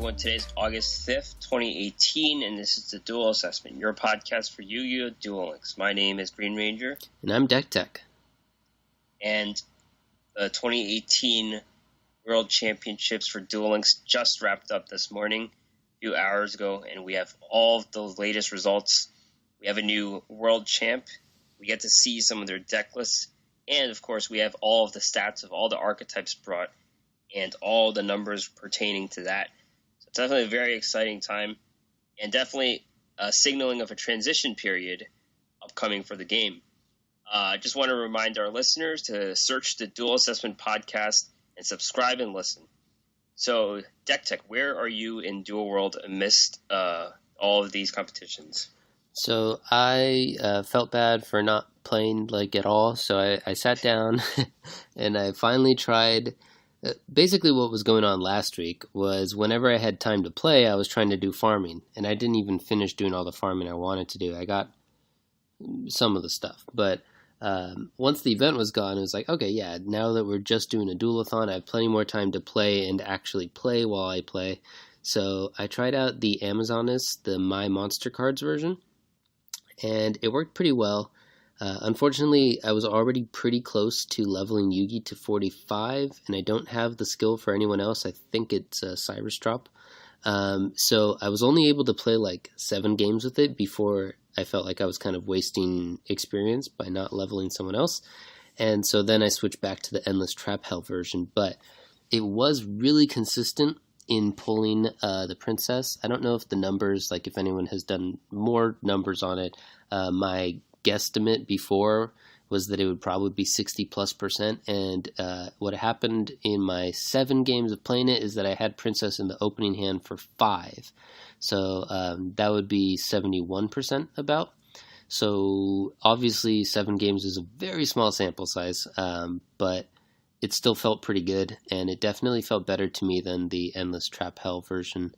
everyone. Today's August 5th, 2018, and this is the Duel Assessment, your podcast for Yu-Gi-Oh! Duel Links. My name is Green Ranger. And I'm Deck Tech. And the 2018 World Championships for Duel Links just wrapped up this morning, a few hours ago, and we have all of the latest results. We have a new World Champ. We get to see some of their deck lists. And, of course, we have all of the stats of all the archetypes brought and all the numbers pertaining to that. So it's definitely a very exciting time and definitely a signaling of a transition period upcoming for the game. I just want to remind our listeners to search the Duel Assessment Podcast and subscribe and listen. So, Deck Tech, where are you in Duel World amidst all of these competitions? So I felt bad for not playing at all, so I sat down and I finally tried. Basically what was going on last week was whenever I had time to play, I was trying to do farming, and I didn't even finish doing all the farming I wanted to do. I got some of the stuff, but once the event was gone, it was like, okay, yeah, now that we're just doing a Duel-a-thon, I have plenty more time to play and actually play while I play. So I tried out the Amazoness, the My Monster Cards version, and it worked pretty well. Unfortunately, I was already pretty close to leveling Yugi to 45, and I don't have the skill for anyone else. I think it's Cyrus Drop. So I was only able to play 7 games with it before I felt like I was kind of wasting experience by not leveling someone else. And so then I switched back to the Endless Trap Hell version, but it was really consistent in pulling the princess. I don't know if the numbers, if anyone has done more numbers on it, my guesstimate before was that it would probably be 60+%, and what happened in my 7 games of playing it is that I had princess in the opening hand for 5, so that would be 71% about. So obviously 7 games is a very small sample size, but it still felt pretty good, and it definitely felt better to me than the Endless Trap Hell version.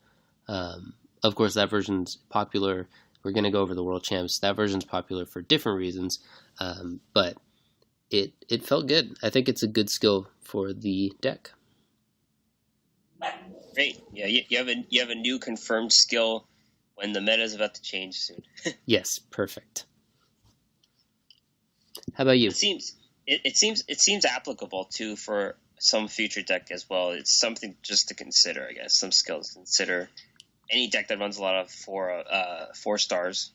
Of course, that version's popular. We're going to go over the World Champs. That version's popular for different reasons, but it felt good. I think it's a good skill for the deck. Great. Yeah, you have a new confirmed skill when the meta is about to change soon. Yes, perfect. How about you? It seems applicable too for some future deck as well. It's something just to consider, I guess. Some skills to consider. Any deck that runs a lot of 4 stars.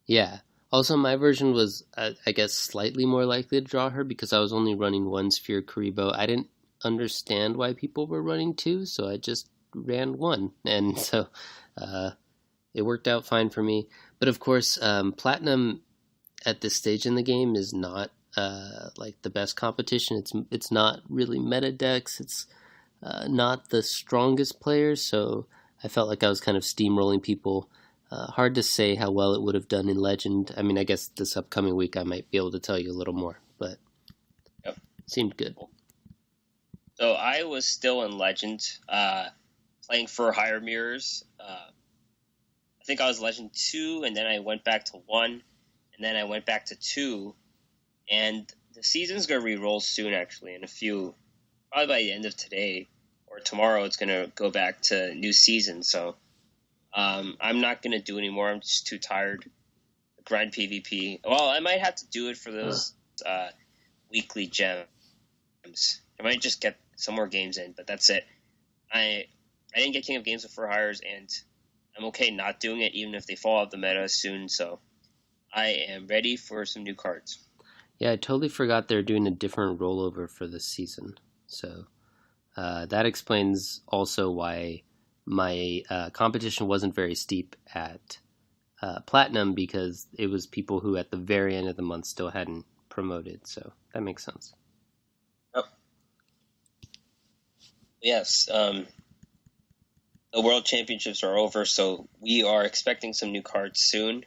Yeah. Also, my version was, I guess, slightly more likely to draw her because I was only running 1 Sphere Karibo. I didn't understand why people were running 2, so I just ran 1. And so it worked out fine for me. But of course, Platinum at this stage in the game is not the best competition. It's not really meta decks. It's not the strongest players, so I felt like I was kind of steamrolling people. Hard to say how well it would have done in Legend. I mean, I guess this upcoming week I might be able to tell you a little more, but Yep. Seemed good. So I was still in Legend, playing for higher mirrors. I think I was Legend 2, and then I went back to 1, and then I went back to 2, and the season's going to re-roll soon, actually, in a few, probably by the end of today. Or tomorrow it's going to go back to new season, so I'm not going to do anymore. I'm just too tired to grind PvP. Well, I might have to do it for those weekly gems. I might just get some more games in, but that's it. I didn't get King of Games for hires, and I'm okay not doing it even if they fall out the meta soon, so I am ready for some new cards. Yeah, I totally forgot they're doing a different rollover for this season, so that explains also why my competition wasn't very steep at Platinum, because it was people who at the very end of the month still hadn't promoted, so that makes sense. Oh. Yes, the World Championships are over, so we are expecting some new cards soon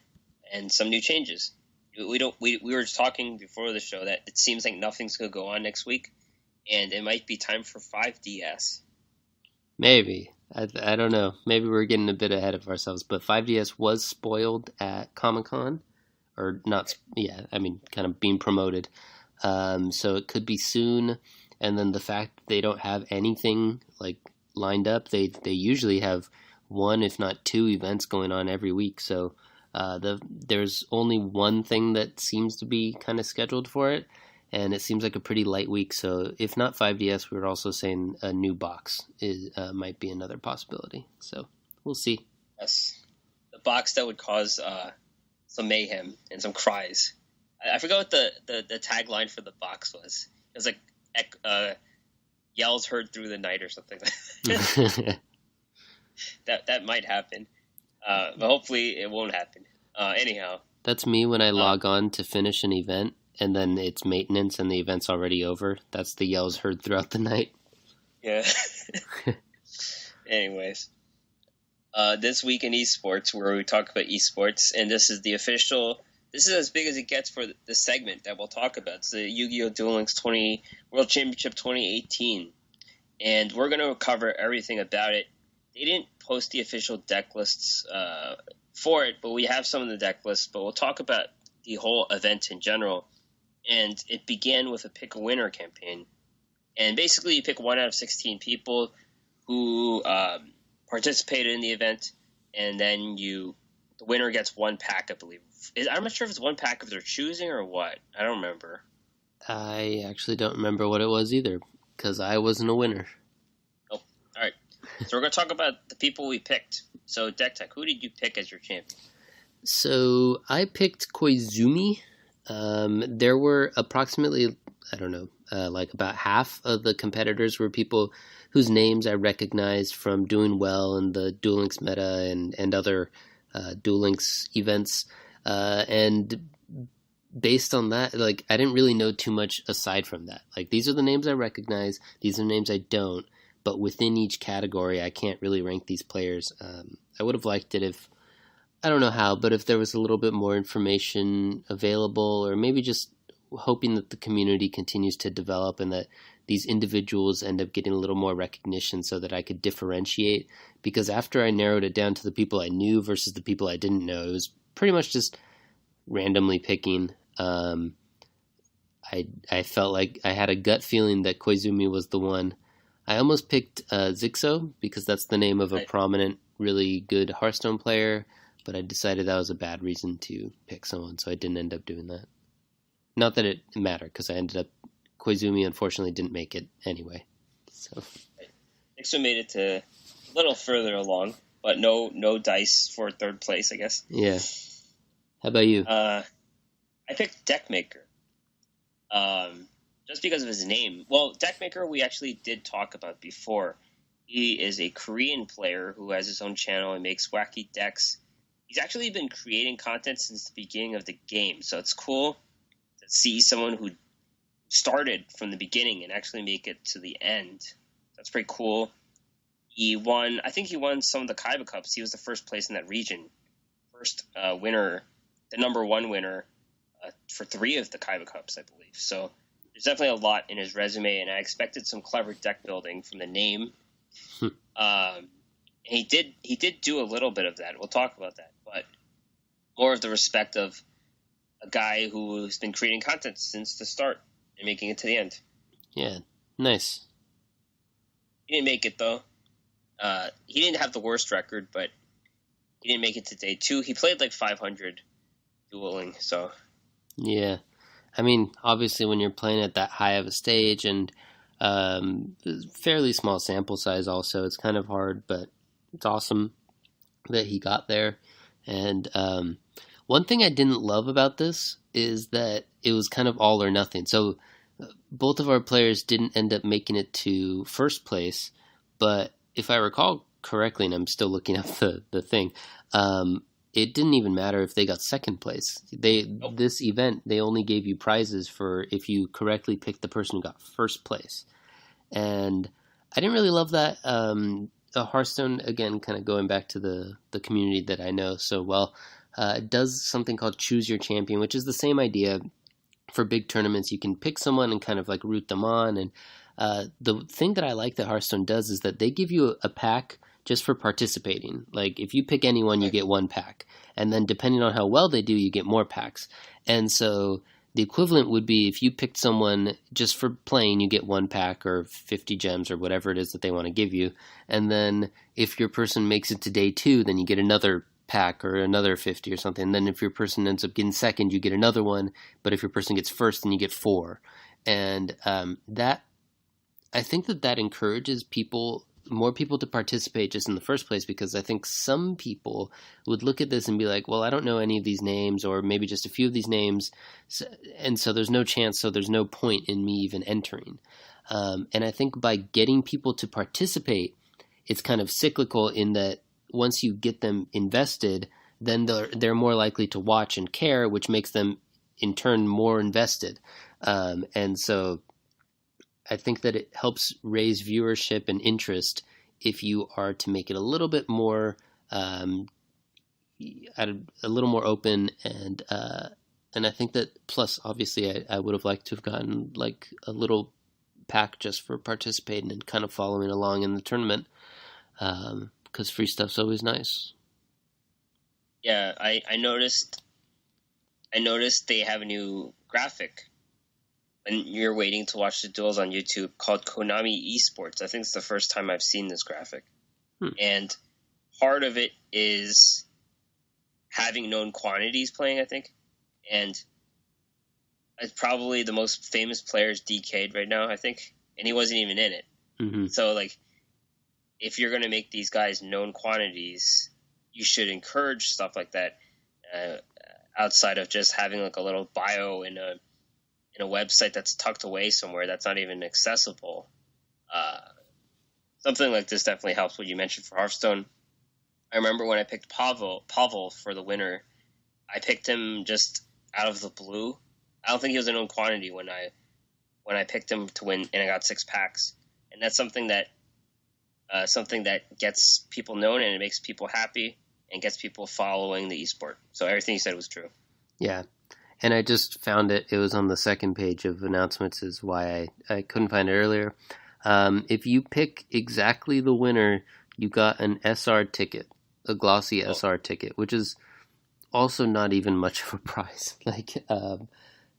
and some new changes. We were talking before the show that it seems like nothing's going to go on next week, and it might be time for 5DS. Maybe. I don't know. Maybe we're getting a bit ahead of ourselves, but 5DS was spoiled at Comic-Con, or not, yeah, I mean, kind of being promoted. So it could be soon, and then the fact that they don't have anything lined up. They usually have one, if not two, events going on every week. So there's only one thing that seems to be kind of scheduled for it, and it seems like a pretty light week. So if not 5DS, we were also saying a new box might be another possibility. So we'll see. Yes, the box that would cause some mayhem and some cries. I forgot what the tagline for the box was. It was like yells heard through the night or something. that might happen, but hopefully it won't happen. Anyhow, that's me when I log on to finish an event and then it's maintenance and the event's already over. That's the yells heard throughout the night. Yeah. Anyways, this week in esports, where we talk about esports, and this is the official. This is as big as it gets for the segment that we'll talk about. It's the Yu-Gi-Oh! Duel Links World Championship 2018, and we're going to cover everything about it. They didn't post the official deck lists for it, but we have some of the deck lists. But we'll talk about the whole event in general. And it began with a pick a winner campaign, and basically you pick 1 out of 16 people who participated in the event, and then the winner gets 1 pack, I believe. I'm not sure if it's 1 pack if they're choosing or what. I don't remember. I actually don't remember what it was either, because I wasn't a winner. Oh, all right. So we're going to talk about the people we picked. So, Deck Tech, who did you pick as your champion? So, I picked Koizumi. There were approximately, I don't know, like about half of the competitors were people whose names I recognized from doing well in the Duel Links meta and other Duel Links events. And based on that, like, I didn't really know too much aside from that. Like, these are the names I recognize, these are the names I don't, but within each category, I can't really rank these players. I would have liked it if, I don't know how, but if there was a little bit more information available, or maybe just hoping that the community continues to develop and that these individuals end up getting a little more recognition so that I could differentiate. Because after I narrowed it down to the people I knew versus the people I didn't know, it was pretty much just randomly picking. I felt like I had a gut feeling that Koizumi was the one. I almost picked Zixo because that's the name of a prominent, really good Hearthstone player, but I decided that was a bad reason to pick someone, so I didn't end up doing that. Not that it mattered, because I ended up, Koizumi unfortunately didn't make it anyway. So Zixo made it to a little further along, but no dice for 3rd place, I guess. Yeah. How about you? I picked Deckmaker. Just because of his name. Well, Deckmaker we actually did talk about before. He is a Korean player who has his own channel and makes wacky decks. He's actually been creating content since the beginning of the game, so it's cool to see someone who started from the beginning and actually make it to the end. That's pretty cool. I think he won some of the Kaiba Cups. He was the first place in that region. First winner, the number 1 winner for 3 of the Kaiba Cups, I believe. So there's definitely a lot in his resume, and I expected some clever deck building from the name. He did do a little bit of that. We'll talk about that, but more of the respect of a guy who's been creating content since the start and making it to the end. Yeah, nice. He didn't make it, though. He didn't have the worst record, but he didn't make it to day 2. He played like 500 dueling, so... Yeah. I mean, obviously when you're playing at that high of a stage and fairly small sample size also, it's kind of hard, but it's awesome that he got there. And one thing I didn't love about this is that it was kind of all or nothing. So both of our players didn't end up making it to first place, but if I recall correctly, and I'm still looking up the thing, it didn't even matter if they got second place. This event, they only gave you prizes for if you correctly picked the person who got first place. And I didn't really love that. Hearthstone, again, kind of going back to the community that I know so well, it does something called Choose Your Champion, which is the same idea for big tournaments. You can pick someone and kind of like root them on. And the thing that I like that Hearthstone does is that they give you a pack just for participating. Like if you pick anyone, you get 1 pack. And then depending on how well they do, you get more packs. And so the equivalent would be if you picked someone just for playing, you get 1 pack or 50 gems or whatever it is that they want to give you. And then if your person makes it to day 2, then you get another pack or another 50 or something. And then if your person ends up getting second, you get another one. But if your person gets first, then you get 4. And that, I think that encourages more people to participate just in the first place, because I think some people would look at this and be like, well, I don't know any of these names, or maybe just a few of these names, and so there's no chance, so there's no point in me even entering. And I think by getting people to participate, it's kind of cyclical in that once you get them invested, then they're more likely to watch and care, which makes them in turn more invested. And so I think that it helps raise viewership and interest if you are to make it a little bit more, a little more open, and I think that plus obviously I would have liked to have gotten like a little pack just for participating and kind of following along in the tournament, because free stuff's always nice. Yeah, I noticed they have a new graphic. And you're waiting to watch the duels on YouTube, called Konami Esports. I think it's the first time I've seen this graphic. And part of it is having known quantities playing, I think. And it's probably the most famous player is DK'd right now, I think. And he wasn't even in it. Mm-hmm. So, like, if you're going to make these guys known quantities, you should encourage stuff like that outside of just having, like, a little bio in a website that's tucked away somewhere that's not even accessible. Something like this definitely helps. What you mentioned for Hearthstone, I remember when I picked Pavel for the winner, I picked him just out of the blue. I don't think he was a known quantity when I picked him to win, and I got 6 packs. And that's something that gets people known, and it makes people happy and gets people following the esport. So everything you said was true. Yeah. And I just found it. It was on the second page of announcements, is why I couldn't find it earlier. If you pick exactly the winner, you got an SR ticket, a glossy SR ticket, which is also not even much of a prize.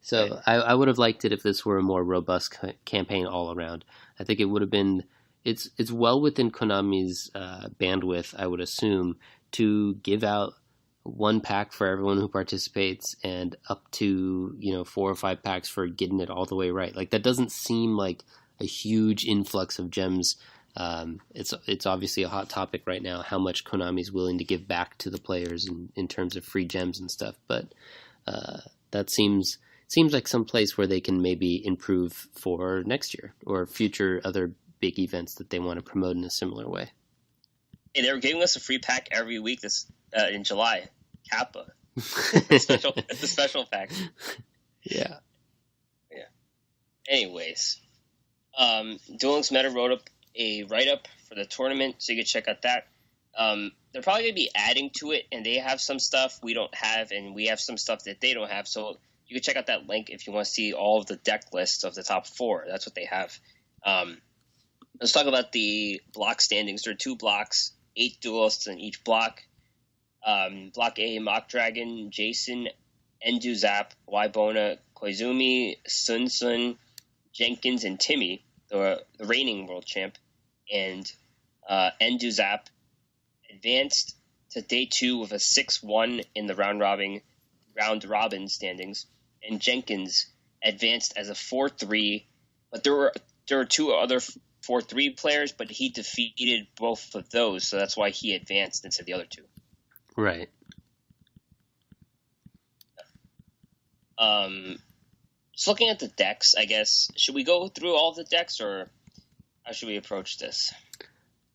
So I would have liked it if this were a more robust campaign all around. I think it would have been. It's well within Konami's bandwidth, I would assume, to give out 1 pack for everyone who participates, and up to 4 or 5 packs for getting it all the way right. Like, that doesn't seem like a huge influx of gems. It's obviously a hot topic right now, how much Konami's willing to give back to the players in terms of free gems and stuff. But that seems like some place where they can maybe improve for next year or future other big events that they want to promote in a similar way. Hey, they were giving us a free pack every week in July. Kappa. It's a special pack. Yeah. Anyways, Duel Links Meta wrote up a write-up for the tournament, so you can check out that. They're probably going to be adding to it, and they have some stuff we don't have, and we have some stuff that they don't have, so you can check out that link if you want to see all of the deck lists of the top 4. That's what they have. Let's talk about the block standings. There are 2 blocks, 8 duelists in each block. Block A, Mock Dragon, Jason, Endu Zap, Waibona, Koizumi, Sun, Jenkins, and Timmy, the reigning world champ. And Endu Zap advanced to day 2 with a 6-1 in the round robin standings, and Jenkins advanced as a 4-3. But there were 2 other 4-3 players, but he defeated both of those, so that's why he advanced instead of the other 2. Right. Just looking at the decks, I guess, should we go through all the decks, or how should we approach this?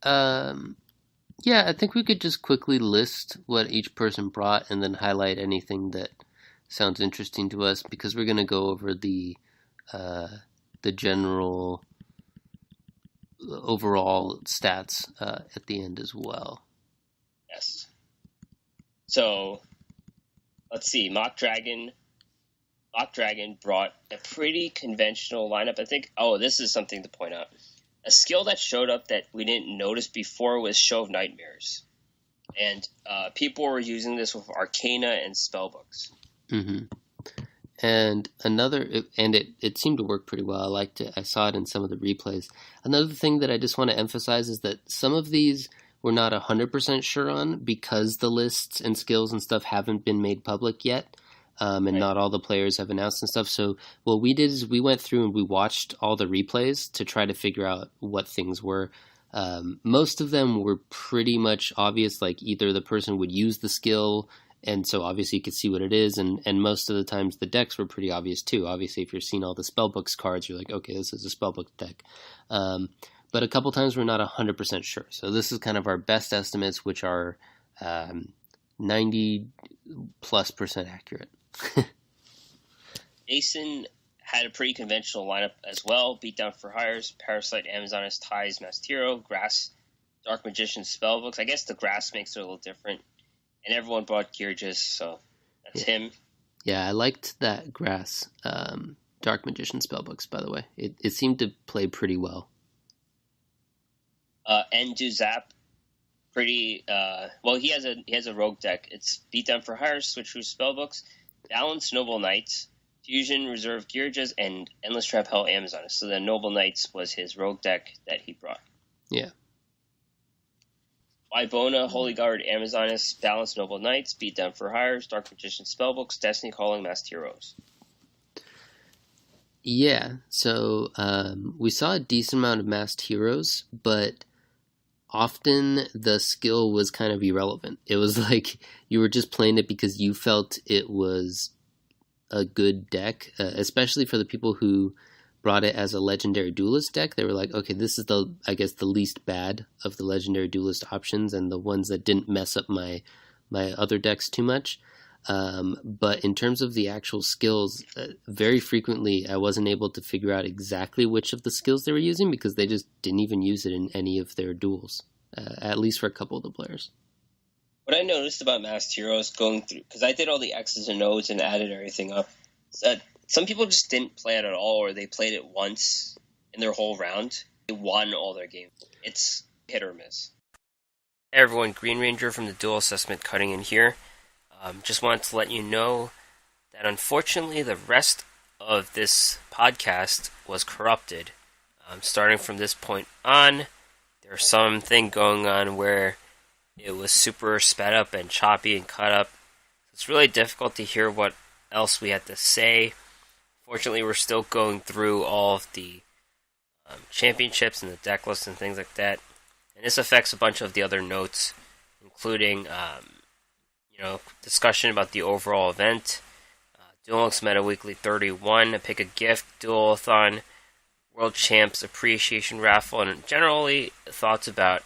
Yeah, I think we could just quickly list what each person brought and then highlight anything that sounds interesting to us, because we're going to go over the general overall stats at the end as well. Yes. So, let's see. Mock Dragon brought a pretty conventional lineup. I think, this is something to point out. A skill that showed up that we didn't notice before was Show of Nightmares. And people were using this with Arcana and Spellbooks. Mm-hmm. And it seemed to work pretty well. I liked it. I saw it in some of the replays. Another thing that I just want to emphasize is that some of these we're not 100% sure on because the lists and skills and stuff haven't been made public yet. And Right. not all the players have announced and stuff. So what we did is we went through and we watched all the replays to try to figure out what things were. Most of them were pretty much obvious, like either the person would use the skill, and so obviously you could see what it is, and most of the times the decks were pretty obvious too. Obviously, if you're seeing all the spellbooks cards, you're like, okay, this is a spellbook deck. But a couple times we're not 100% sure. So this is kind of our best estimates, which are 90+% accurate. Jason had a pretty conventional lineup as well. Beatdown for Hires, Parasite, Amazoness, Ties, Mastiro, Grass, Dark Magician, Spellbooks. I guess the Grass makes it a little different. And everyone bought Geargis, so that's him. Yeah, I liked that Grass Dark Magician Spellbooks, by the way. It seemed to play pretty well. And do Zap, pretty well. He has a rogue deck. It's Beatdown for Hire, Switch through Spellbooks, Balance, Noble Knights, Fusion, Reserve Geargis, and Endless Trap Hell Amazoness. So the Noble Knights was his rogue deck that he brought. Yeah. Ibona, Holy Guard, Amazoness, Balance, Noble Knights, Beatdown for Hires, Dark Magician Spellbooks, Destiny Calling, Masked Heroes. Yeah, so we saw a decent amount of Masked Heroes, but often the skill was kind of irrelevant. It was like you were just playing it because you felt it was a good deck, especially for the people who brought it as a legendary duelist deck. They were like, okay, this is the least bad of the legendary duelist options and the ones that didn't mess up my other decks too much. But in terms of the actual skills, very frequently I wasn't able to figure out exactly which of the skills they were using because they just didn't even use it in any of their duels, at least for a couple of the players. What I noticed about Masked Heroes going through, because I did all the X's and O's and added everything up, is that some people just didn't play it at all, or they played it once in their whole round. They won all their games. It's hit or miss. Hey everyone, Green Ranger from the Duel Assessment cutting in here. Just wanted to let you know that unfortunately the rest of this podcast was corrupted. Starting from this point on, there's something going on where it was super sped up and choppy and cut up. It's really difficult to hear what else we had to say. Fortunately, we're still going through all of the championships and the deck lists and things like that. And this affects a bunch of the other notes, including discussion about the overall event, Duel Links Meta Weekly 31, Pick a Gift, Duel-a-thon, World Champs Appreciation Raffle, and generally thoughts about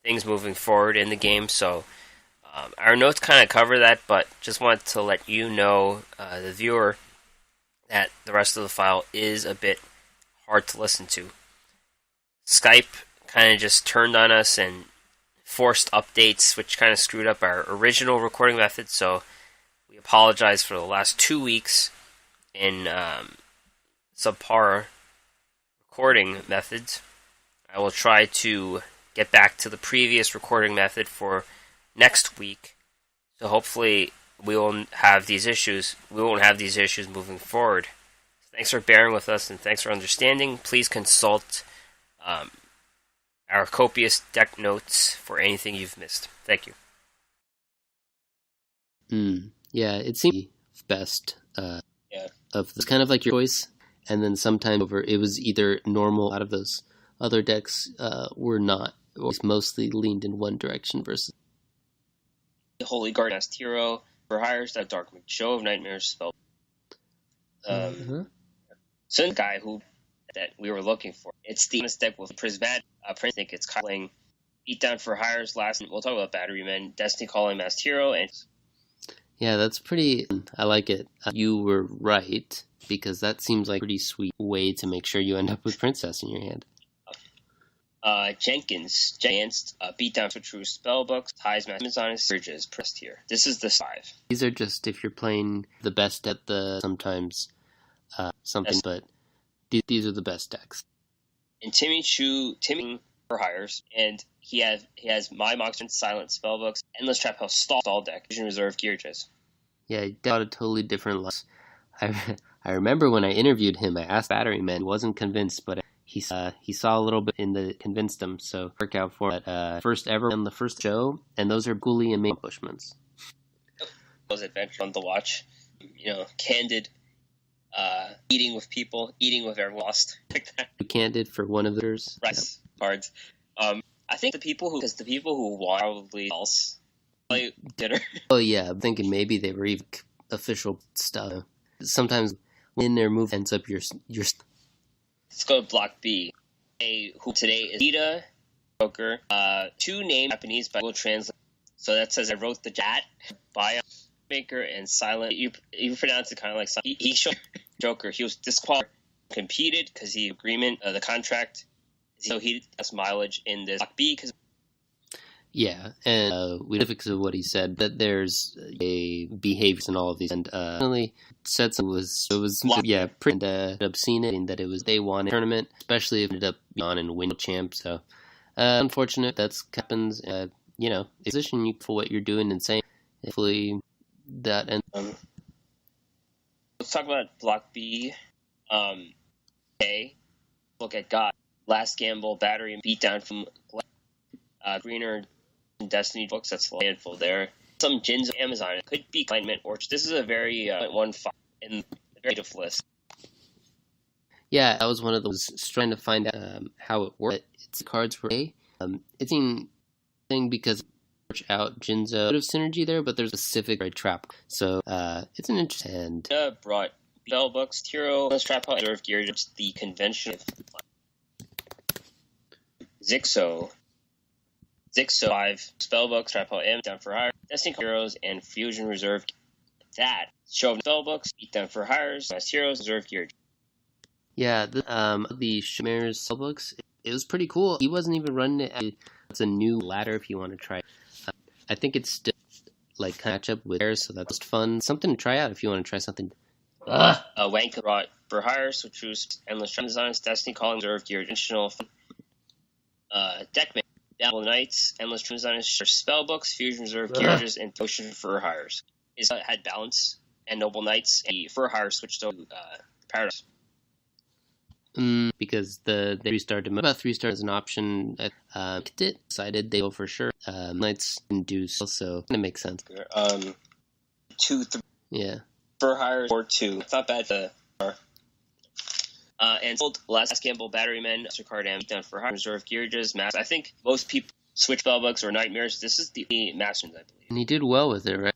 things moving forward in the game. So our notes kind of cover that, but just wanted to let you know, the viewer, that the rest of the file is a bit hard to listen to. Skype kind of just turned on us and forced updates, which kind of screwed up our original recording method, so we apologize for the last 2 weeks in subpar recording methods. I will try to get back to the previous recording method for next week, so hopefully we won't have these issues moving forward. Thanks for bearing with us and thanks for understanding. Please consult our copious deck notes for anything you've missed. Thank you. Yeah, it seemed best of this, kind of like your choice, and then sometime over it was either normal. A lot of those other decks were not, or mostly leaned in one direction versus The Holy Guard Masked Hero for Hires, that Dark Show of Nightmares spell. So the guy that we were looking for. It's the deck with Prismatic. I think it's playing Beatdown for Hires last. We'll talk about Batterymen, Destiny Calling, Masked Hero, and yeah, that's pretty. I like it. You were right because that seems like a pretty sweet way to make sure you end up with Princess in your hand. Jenkins, Beatdown for True Spellbooks, Ties, Amazoness, Bridges, pressed here. This is the 5. These are just if you're playing the best at the sometimes something, but these are the best decks. And Timmy for Hires, and he has My Monster Silent Spellbooks, Endless Trap House Stall deck, Vision Reserve Geargis. Yeah, he got a totally different loss. I remember when I interviewed him, I asked Batteryman. He wasn't convinced, but he saw a little bit in the convinced him, so worked out for it. First ever on the first show, and those are coolly amazing accomplishments. Those adventures fun to watch. Candid, eating with people, eating with everyone lost. Candid for one of those rice cards. I think the people who won probably else play dinner. Oh yeah, I'm thinking maybe they were even official stuff. Sometimes when their move ends up your. Let's go to Block B. Who today is Ida, Joker. Two named Japanese, but I will translate. So that says I wrote the chat. Bio Maker and Silent. You pronounce it kind of like he showed Joker. He was disqualified, competed because the contract. So he has mileage in this Block B because. Yeah, and we because of what he said that there's a behaviors in all of these, and really said it was pretty obscene that it was they won a tournament, especially if it ended up on and win champ. So unfortunate that's happens. Position you for what you're doing and saying. Hopefully that ends. Let's talk about Block B. Okay, look at God. Last gamble, battery beat down from Greener. Destiny books, that's a handful there. Some Jins of Amazon. It could be Alignment Orchard. This is a very 1.5 in the very beautiful list. Yeah, that was one of those trying to find out how it worked. It's cards for A. It's an thing because out Jinzo bit of synergy there, but there's a specific trap. So it's an interesting. And brought spell books, Tiro, trap out, reserve gear, just the convention. Zixo 5 spellbooks, trap out M down for hire, Destiny Heroes, and Fusion Reserve. That show spellbooks, beat down for hires, best heroes, reserve gear. Yeah, the Shimmer's spellbooks, it was pretty cool. He wasn't even running it. It's a new ladder if you want to try. I think it's still like catch up with theirs, so that's fun. Something to try out if you want to try something. Wanka brought for hires, which was endless designs, Destiny Calling, reserve gear, additional Deckman. Download Knights, Endless Designers, Spellbooks, Fusion Reserve, Gearages, and Potion for hires. It had balance and Noble Knights, and for hires switched to Paradise. Because they restarted about 3 stars as an option. Decided they go for sure. Knights didn't do so it makes sense. 2, 3. Yeah. For hires 4, 2. It's not bad to. And last gamble, Batteryman, Mastercard, and down for high reserve, Gearages, Master. I think most people switch spellbooks or nightmares. This is the Masters, I believe. And he did well with it, right?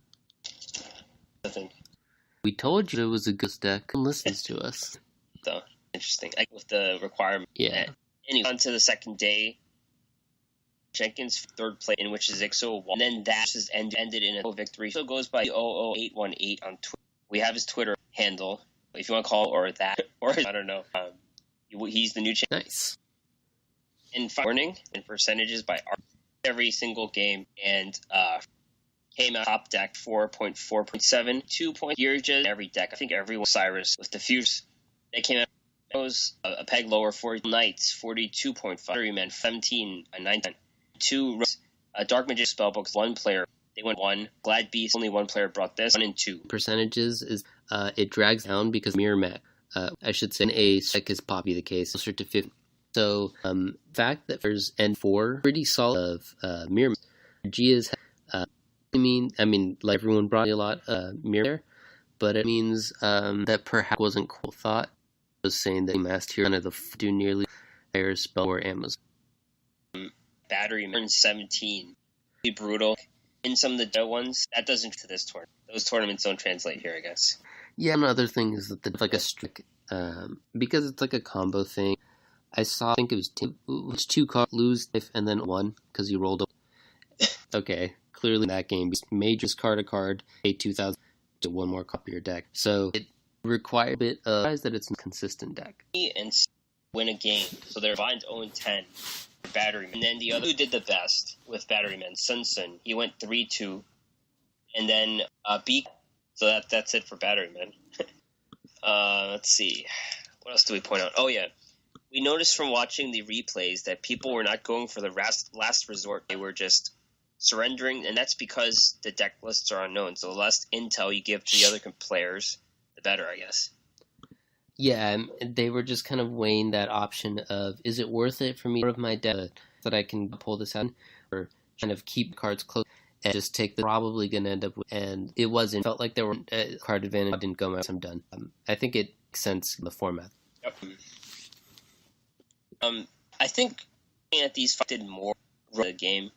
I think. We told you it was a good deck. Listens to us. So interesting. With the requirement. Yeah. Anyway, on to the second day. Jenkins third place, in which Zixo won. And then that ended in a victory. So goes by 00818 on Twitter. We have his Twitter handle. If you want to call or that, or I don't know. He's the new champion. Nice. In warning and percentages by every single game, and came out top deck 4.4.7, 2 point Gearages every deck. I think everyone Cyrus with the Fuse. They came out. It was a peg lower 40 Knights 42.5, Man 17, a 19, 2 Dark Magician spellbooks 1 player. They went 1. Glad Beast, only 1 player brought this. 1 and 2. Percentages is it drags down because mirror match. I should say in a spec is probably the case, closer to 50. So fact that there's N4 pretty solid of mirror match. G is I mean like everyone brought a lot mirror there, but it means that perhaps wasn't cool thought. I was saying that master here none of the do nearly higher spell or Amazon. Battery 17. Be brutal. In some of the Doe ones, that doesn't to this tournament. Those tournaments don't translate here, I guess. Yeah, another thing is that it's like a strict, because it's like a combo thing. I think it was 2 cards, lose, and then 1, because you rolled up. Okay, clearly in that game, majors card a card, pay 2,000 to 1 more copy of your deck. So it requires a bit of that it's a consistent deck. And win a game. So they're combined 0-10. Batteryman. And then the other who did the best with Batteryman, Sunsun, he went 3-2. And then Beak. So that's it for Batteryman. Let's see. What else do we point out? Oh, yeah. We noticed from watching the replays that people were not going for the last resort. They were just surrendering, and that's because the deck lists are unknown. So the less intel you give to the other players, the better, I guess. Yeah, they were just kind of weighing that option of, is it worth it for me out of my deck that I can pull this out, or kind of keep cards close and just take the probably going to end up with, and it wasn't, felt like there were card advantage, I didn't go my I'm done. I think it makes sense in the format. Yep. I think at these did more the game.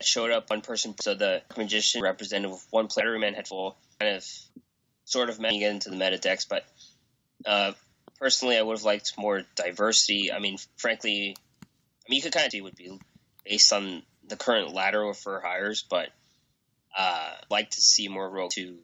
Showed up one person, so the magician represented with one player. Every man had full kind of sort of get into the meta decks, but personally, I would have liked more diversity. I mean, frankly, you could kind of see it would be based on the current ladder for hires, but like to see more role to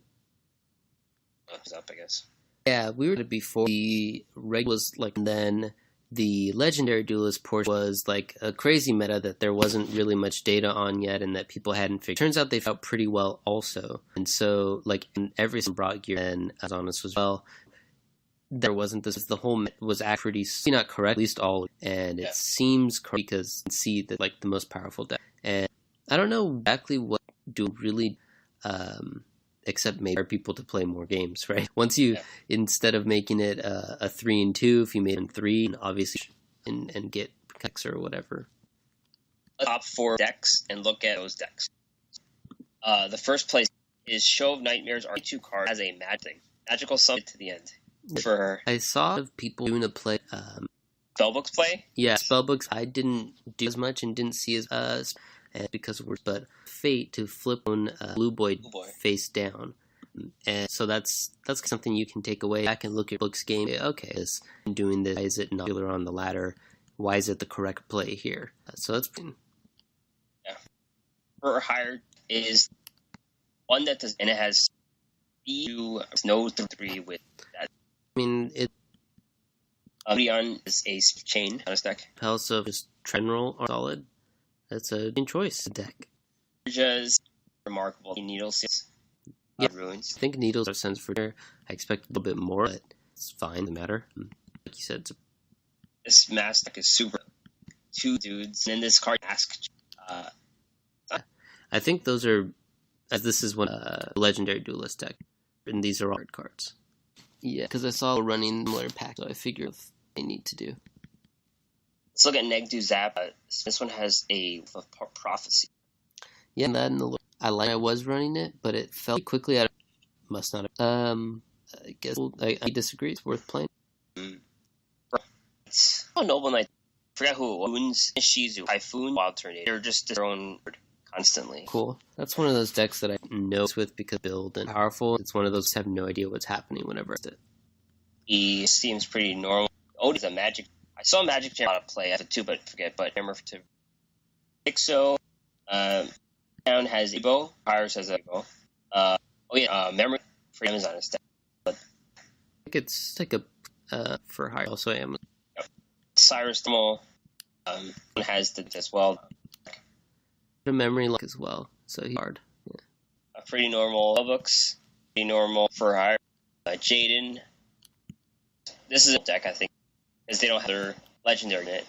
up, I guess. Yeah, we were before the regular was like, and then the legendary duelist portion was like a crazy meta that there wasn't really much data on yet, and that people hadn't figured. Turns out they felt pretty well also, and so like in every brought gear, and as honest as well, there wasn't this. The whole was actually not correct, at least all, and it seems correct because you can see that like the most powerful deck, and I don't know exactly what do really. Except maybe for people to play more games, right? Once you, instead of making it a 3-2, if you made it 3, and obviously and get decks or whatever. Top 4 decks and look at those decks. The first place is Show of Nightmares. R2 card as a magical summon to the end. For her, I saw people doing a play. Spellbooks play. Yeah, spellbooks. I didn't do as much and didn't see as. And because we're but fate to flip on blue boy face down, and so that's something you can take away. I can look at books game. Okay, is doing this? Why is it not on the ladder? Why is it the correct play here? So that's For hire is one that does, and it has no 3 with that. I mean it. Leon is a chain on his deck. Also, just general or solid. That's a good choice deck. Just remarkable. Needles. Ruins. I think needles are sense for sure. I expect a little bit more, but it's fine. The matter. Like you said, this mask deck is super. 2 dudes, and then this card ask. I think those are, as this is one legendary duelist deck, and these are all hard cards. Yeah, because I saw running similar pack, so I figured what they need to do. Let's look at Negdu Zap. This one has a prophecy. Yeah, and that in the I was running it, but it fell quickly out. Must not have. I guess I disagree. It's worth playing. Noble Knight. I forgot who it was. Wounds, Shizu, Typhoon, Wild Tornado. They're just their own constantly. Cool. That's one of those decks that I know with because build and powerful. It's one of those have no idea what's happening whenever it's it. He seems pretty normal. Oh, he's a magic. I saw Magic Jam out of play. I have two, but forget. But remember to Pixo. Town has Ebo. Pirates has Ebo. Memory for Amazon is dead. But I think it's like a for hire. Also Amazon. Yep. Cyrus Thermal has the as well. A memory lock as well, so he's hard. Yeah. Pretty normal books. Pretty normal for hire. Jaden. This is a deck I think because they don't have their legendary in it.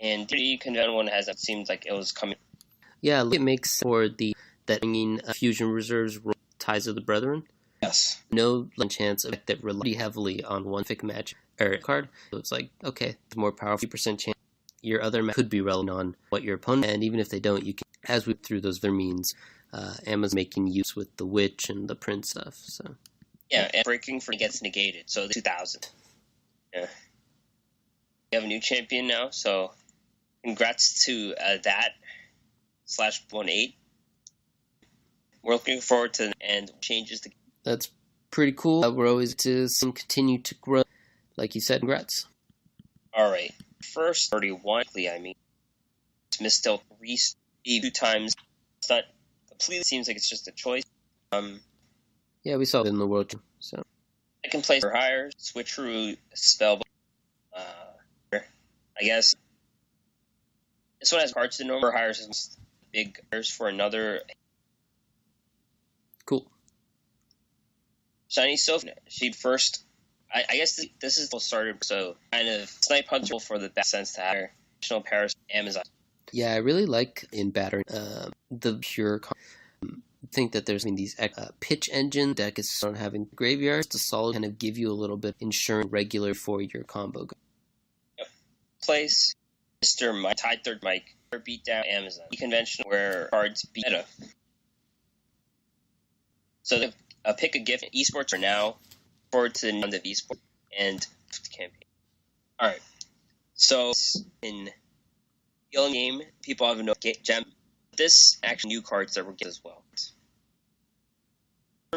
And pretty conventional one has that seems like it was coming. Yeah, it makes for that bringing fusion reserves ties of the brethren. Yes. No chance of that rely heavily on one fic match or card. So it's like, okay, the more powerful 50% chance your other match could be relevant on what your opponent, and even if they don't, you can, as we through those other means, Emma's making use with the witch and the prince stuff. So yeah, and breaking free gets negated. So the 2000. Yeah. We have a new champion now, so congrats to that /18. We're looking forward to and changes. That's pretty cool. We're always to continue to grow. Like you said, congrats. All right. First 31, missed still 2 times. It's not completely seems like it's just a choice. Yeah, we saw it in the world. So second place for hire, switcheroo spell. I guess this one has cards to normal hires big hires for another. Cool. Shiny Sophie, she first. I guess this is what started, so kind of snipe hunter for the best sense to hire. National Paris, Amazon. Yeah, I really like in battering the pure think that there's these pitch engine deck is on having graveyards to solid kind of give you a little bit insurance regular for your combo. Yep. Place Mr. Mike, Tied Third Mike, beat down Amazon. Conventional where cards beat meta. So pick a gift. Esports are now forward to the end of esports and campaign. All right. So in the game, people have no gem. This actually new cards that we're getting as well.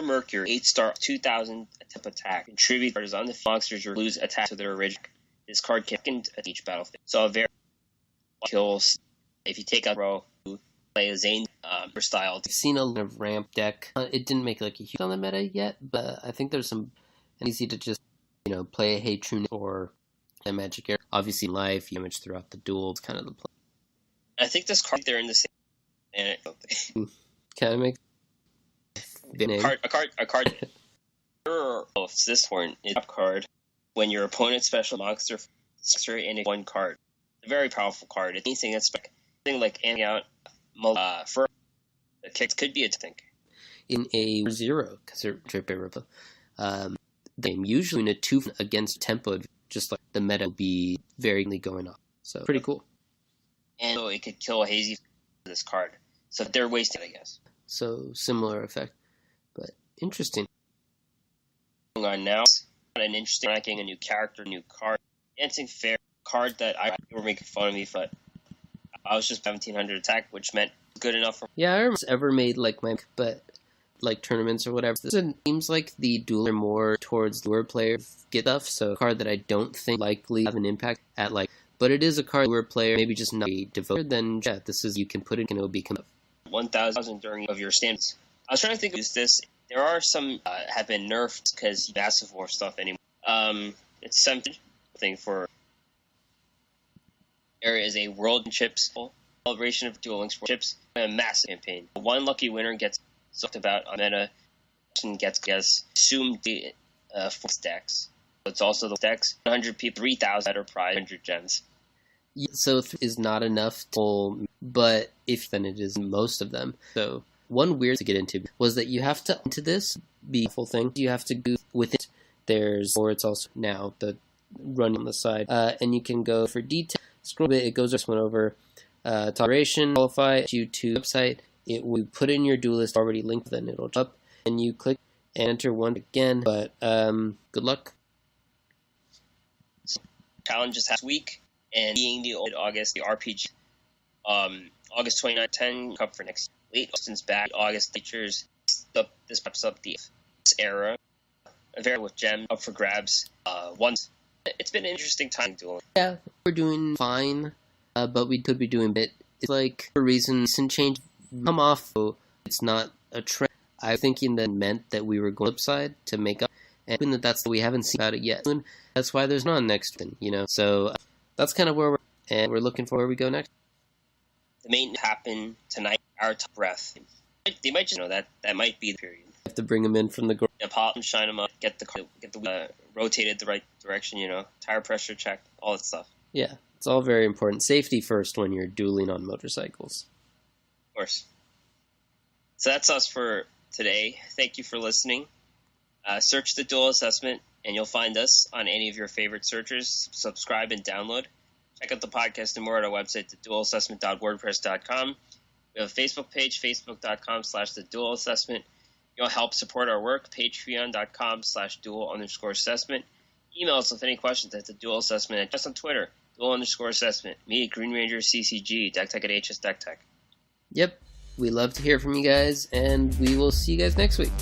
Mercury, 8-star, 2,000 attack. Contribute cards on the monsters or lose attack to their original. This card can at each battlefield. So a very kills. If you take out row, play a Zane style. I've seen a lot of ramp deck. It didn't make like a huge on the meta yet, but I think there's some easy to just play a Hatrunet or a Magic Air. Obviously, life damage throughout the duel is kind of the play. I think this card they're in the same. And Can I make a card? If this one is a card when your opponent's special monster and one card. It's a very powerful card. It's anything that's like amping out for the kicks could be a thing. In a 0, because they're game usually in a 2 against tempo, just like the meta will be very going off. So pretty cool. And so it could kill a hazy this card. So they're wasting, I guess. So similar effect, but interesting. On now, an interesting ranking, a new character, new card, dancing fair card that I were making fun of me, but I was just 1700 attack, which meant good enough for. Yeah, I remember ever made but tournaments or whatever. This seems like the duel are more towards lure player get stuff, so a card that I don't think likely have an impact at but it is a card lure player, maybe just not a devoted. Then yeah, this is you can put it and it'll become 1,000 during of your stands. I was trying to think of this. There are some have been nerfed because massive war stuff anymore. It's something for area is a world chips celebration of Duel Links chips, a massive campaign. One lucky winner gets talked about on meta and gets assumed the 4 stacks. It's also the stacks 100 people, 3,000 better prize, 100 gems. Yeah, so is not enough but if then it is most of them. So one weird to get into was that you have to into this be full thing. You have to go with it. Or it's also now the run on the side, and you can go for detail. Scroll a bit. It goes this one over. Toleration, qualify you to website. It will put in your duelist already linked. Then it'll up, and you click and enter one again. But good luck. Challenges last week and being the August the RPG. August 29, 10 Cup for next late Austin's back. August features this pops up this era. A very with gem up for grabs. Once it's been an interesting time dueling. Yeah, we're doing fine, but we could be doing bit. It's like for reasons and change come off. So it's not a trend. I'm thinking that meant that we were going upside to make up, and that's we haven't seen about it yet. That's why there's not next thing, So that's kind of where we're looking for where we go next. The main happen tonight. Our top breath. They might just that might be the period. Have to bring them in from the ground. Yeah, pop them, shine them up, get the rotated the right direction. Tire pressure check, all that stuff. Yeah, it's all very important. Safety first when you're dueling on motorcycles. Of course. So that's us for today. Thank you for listening. Search the Duel Assessment, and you'll find us on any of your favorite searchers. Subscribe and download. Check out the podcast and more at our website, theduelassessment.wordpress.com. We have a Facebook page, facebook.com/The Duel Assessment. You'll help support our work, patreon.com/duel_assessment. Email us with any questions at the Duel Assessment, and just on Twitter, Duel_assessment. Me, Green Ranger CCG, DeckTech at HS DeckTech. Yep. We love to hear from you guys, and we will see you guys next week.